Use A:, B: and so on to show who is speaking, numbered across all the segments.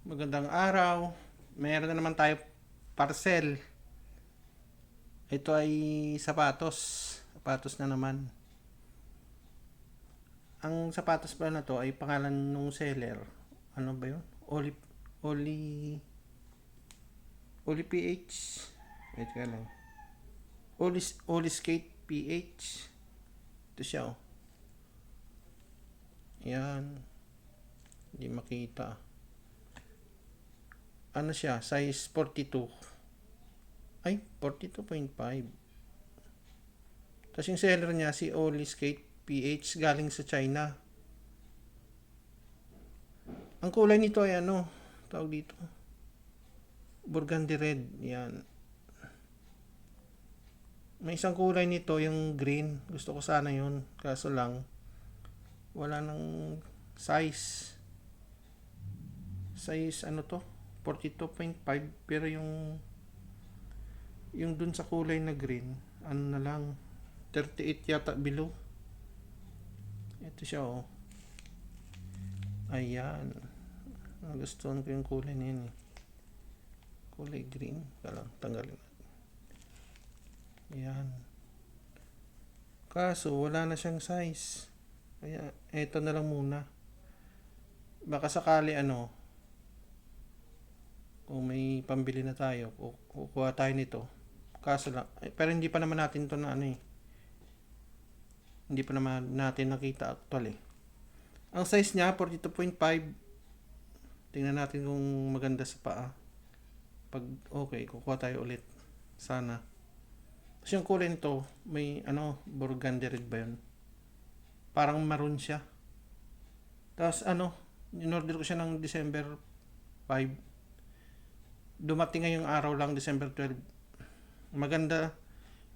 A: Magandang araw. Meron na naman tayo parcel. Ito ay sapatos. Sapatos na naman. Ang sapatos pala na to ay pangalan nung seller. Ano ba yun? Oli Oli PH. Wait ka lang. Oli Skate PH. Ito siya oh. Yan. Hindi makita. Ano siya? Size 42. Ay, 42.5. Tapos yung seller niya, si Oli Skate PH, galing sa China. Ang kulay nito ay ano, tawag dito, burgundy red. Yan. May isang kulay nito, yung green. Gusto ko sana yun. Kaso lang, wala nang size. Size ano to? 42.5. Pero yung dun sa kulay na green, ano na lang, 38 yata below. Ito siya oh. Ayan. Nagustuhan ko yung kulay na yun eh. Kulay green. Tanggalin natin. Ayan. Kaso wala na siyang size. Kaya eto na lang muna. Baka sakali ano, kung may pambili na tayo, kukuha tayo nito. Kaso lang, pero hindi pa naman natin to na ano eh. Hindi pa naman natin nakita actual eh. Ang size niya 42.5. Tingnan natin kung maganda sa paa. Pag okay, kukuha tayo ulit. Sana. Tapos yung kulay nito, may ano, burgundy red ba yun? Parang maroon siya. Tapos ano, in-order ko siya ng December 5. Dumating ngayong araw lang, December 12. Maganda.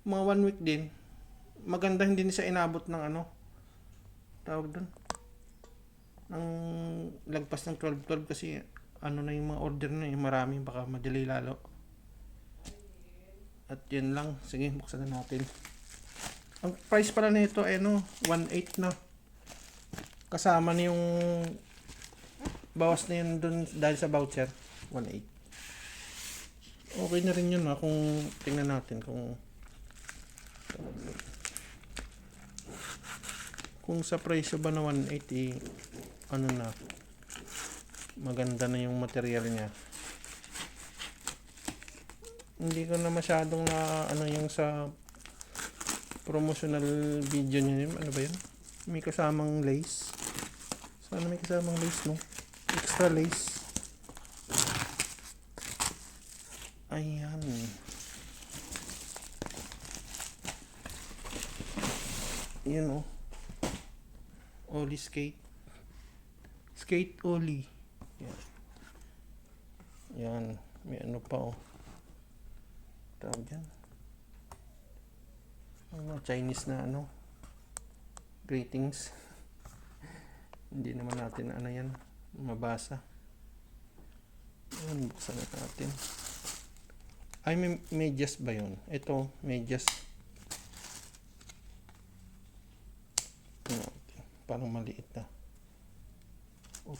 A: Mga 1 week din. Maganda, hindi niya inabot ng ano, tawag doon, ng lagpas ng 12 kasi ano na yung mga order na yung marami, baka madelay lalo. At yun lang. Sige, buksan na natin. Ang price pala nito ay ano, 1.8 na. Kasama na yung bawas na yun dun dahil sa voucher. 1.8. Okay na rin yun ha, kung tingnan natin kung sa presyo ba na 180 ano na, maganda na yung material niya. Hindi ko na masyadong na ano yung sa promotional video niya yun. Ano ba yun? May kasamang lace. Sana may kasamang lace no? Extra lace. Ayan. Yun oh. Oli Skate. Skate Oli. Yan. Yan. May ano pa oh. Tawag yan. Mga Chinese na ano. Greetings. Hindi naman natin ano yan. Mabasa. Yan. Buksan na natin. Ay, may medyas ba yun? Ito, medyas. Parang maliit na. Oh.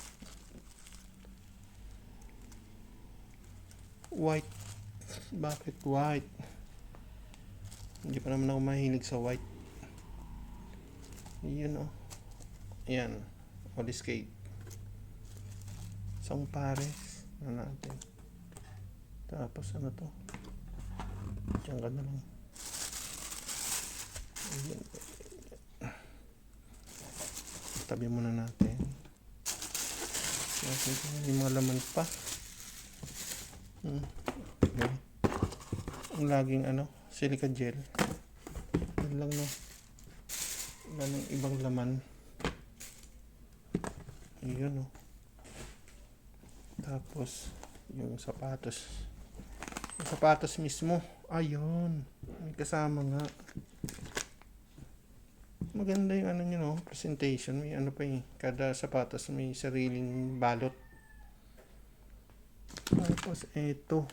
A: White. Bakit white? Hindi pa naman ako mahilig sa white. Yun oh. Ayan. Oli Skate. Isang pares na natin. Tapos ano to? Diyan ka na lang. Ayan. Tabi muna natin. Kasi yung mga laman pa. Okay. Ang laging ano, silica gel. Yan lang no. Wala nang ibang laman. Ayun no. Tapos yung sapatos. Yung sapatos mismo. Ayun. May kasama nga. Maganda yung ano nyo no, presentation. May ano pa eh. Kada sapatos may sariling balot. Tapos eto.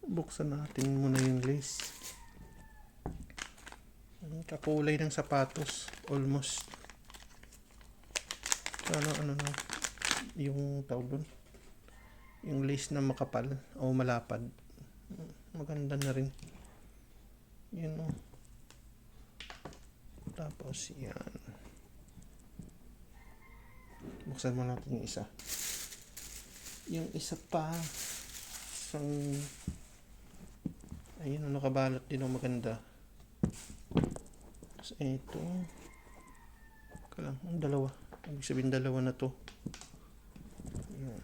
A: Buksan natin muna yung lace. Kakulay ng sapatos. Almost. Ano na. Yung yung tawag doon? Yung lace na makapal o malapad. Maganda na rin. Yun o. Tapos yan. Buksan mo natin yung isa. Yung isa pa. Isang... Ayun, nakabalot din o maganda. Tapos ito. Kalang, ang dalawa. Ibig sabihin dalawa na to. Ayan.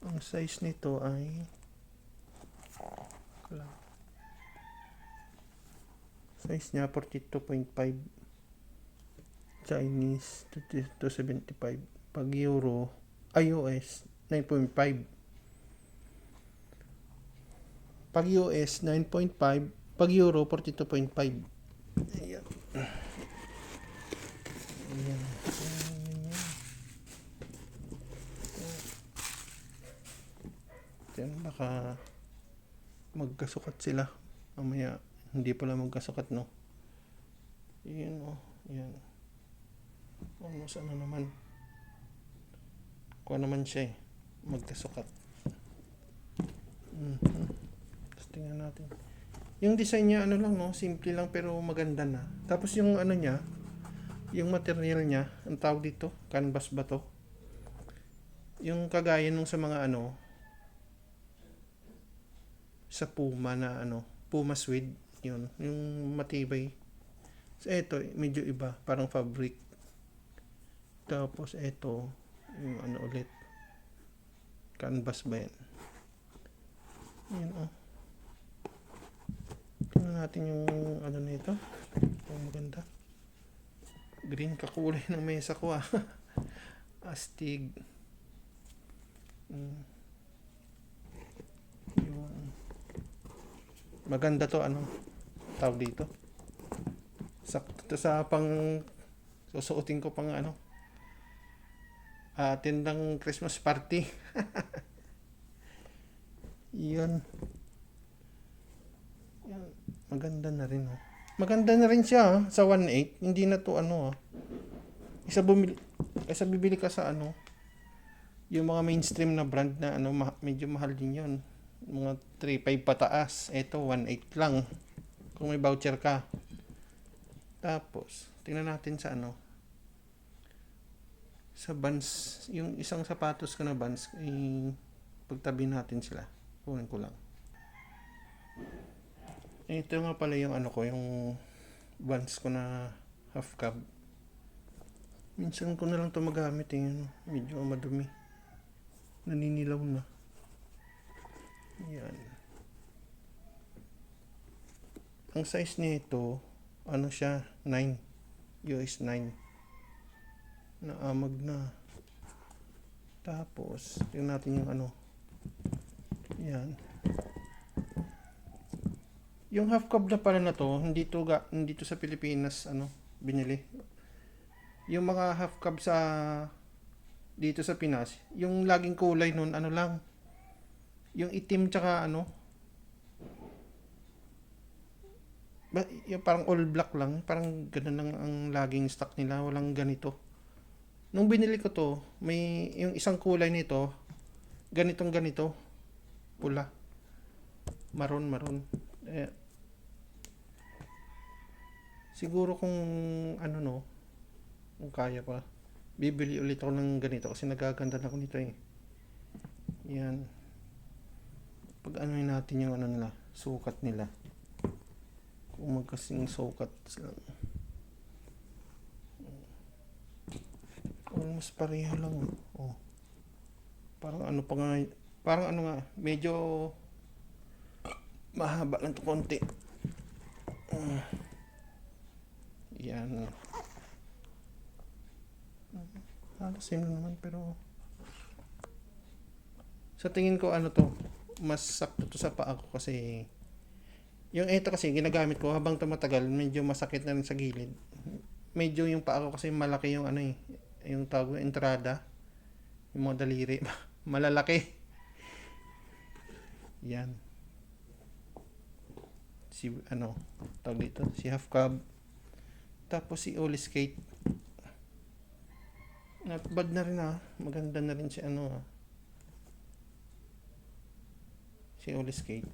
A: Ang size nito ay kalang, size niya 42.5, Chinese 275, pag Euro iOS 9.5, pag US 9.5, pag Euro 42.5. Ayan. Ayan. Ayan. Baka magkasukat sila mamaya. Hindi pala magkasukat, no? Ayan o. Ayan. Almost ano naman. Kuha naman siya eh. Magkasukat. Tapos tingnan natin. Yung design niya ano lang, no? Simple lang pero maganda na. Tapos yung ano niya, yung material niya, ang tawag dito, canvas ba to? Yung kagaya nung sa mga ano, sa Puma na ano, Puma suede, yun, yung matibay. So eto, medyo iba, parang fabric. Tapos eto, yung ano ulit, canvas ba yan? Yun oh. Tingnan natin yung ano nito. Oh, maganda. Green kakulay ng mesa ko ah. Astig. Yung maganda to, ano tawag dito, sakto to sa pang susuotin ko pang ano, tindang Christmas party. Yun. Yan. Maganda na rin oh. Maganda na rin siya sa 1.8. Hindi na to ano Isa bibili ka sa ano, yung mga mainstream na brand na ano, medyo mahal din yun. Mga 3.5 pataas. Ito 1.8 lang kung may voucher ka. Tapos tingnan natin sa ano, sa Vans, yung isang sapatos ko na Vans, pagtabi natin sila. Kunin ko lang. Ito nga pala yung ano ko, yung Vans ko na half cab. Minsan ko na lang ito magamit eh. Medyo madumi. Naninilaw na. Yan. Ang size nito, ano siya, 9. US 9. Naamag na. Tapos, tingnan natin yung ano. Yan. Yung half cab na pala na to, hindi to sa Pilipinas ano, binili. Yung mga half cab sa dito sa Pinas, yung laging kulay nun ano lang, yung itim tsaka ano, yung parang all black lang, parang ganun lang ang laging stock nila, walang ganito. Nung binili ko to, may yung isang kulay nito, ganito, pula, maroon. Siguro kung ano no, kung kaya pa, bibili ulit ako ng ganito kasi nagaganda na ako nito eh. Yan. Pag ano natin yung ano nila, sukat nila. Kung magkasing sukat sila. Almost pareho lang. Oh. Parang ano pa nga, parang ano nga, medyo mahaba lang to konti. Yan. Halos same naman pero sa tingin ko ano to, mas sakto to sa paa ko kasi yung ito kasi ginagamit ko habang tumatagal medyo masakit na rin sa gilid. Medyo yung paa ko kasi malaki yung ano eh, yung tawag ng entrada, yung mga daliri malalaki. Yan. Si ano, tawag dito, si half cab. Tapos si Oli Skate. Not bad na rin maganda na rin si si Oli Skate.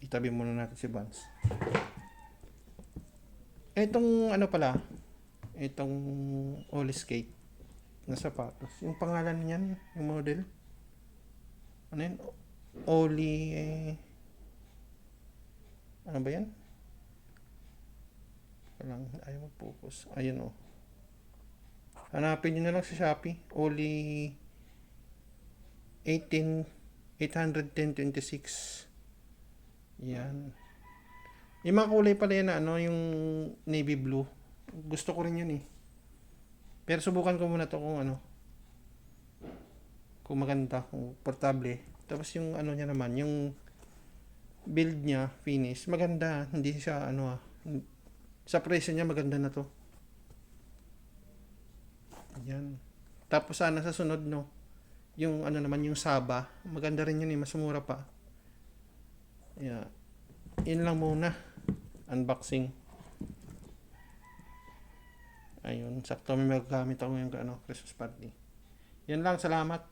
A: Itabi muna natin si Vans. Itong pala, itong Oli Skate na sapatos. Yung pangalan niyan, yung model. Ano yun? Oli, ano ba yan? Walang, ayaw mag-focus. Ayun Hanapin nyo na lang sa Shopee. Oli 81026. Yan. Yung mga kulay pala yan yung navy blue. Gusto ko rin yun Pero subukan ko muna to kung maganda, kung portable. Tapos yung niya naman, yung build niya, finish, maganda. Hindi siya sa presyo niya maganda na to. Yan. Tapos sana sa sunod yung naman yung Saba, maganda rin yun mas mura pa. Yeah. Yun lang muna. Unboxing. Ayun, sakto may magagamit ako yung Christmas party. Yan lang, salamat.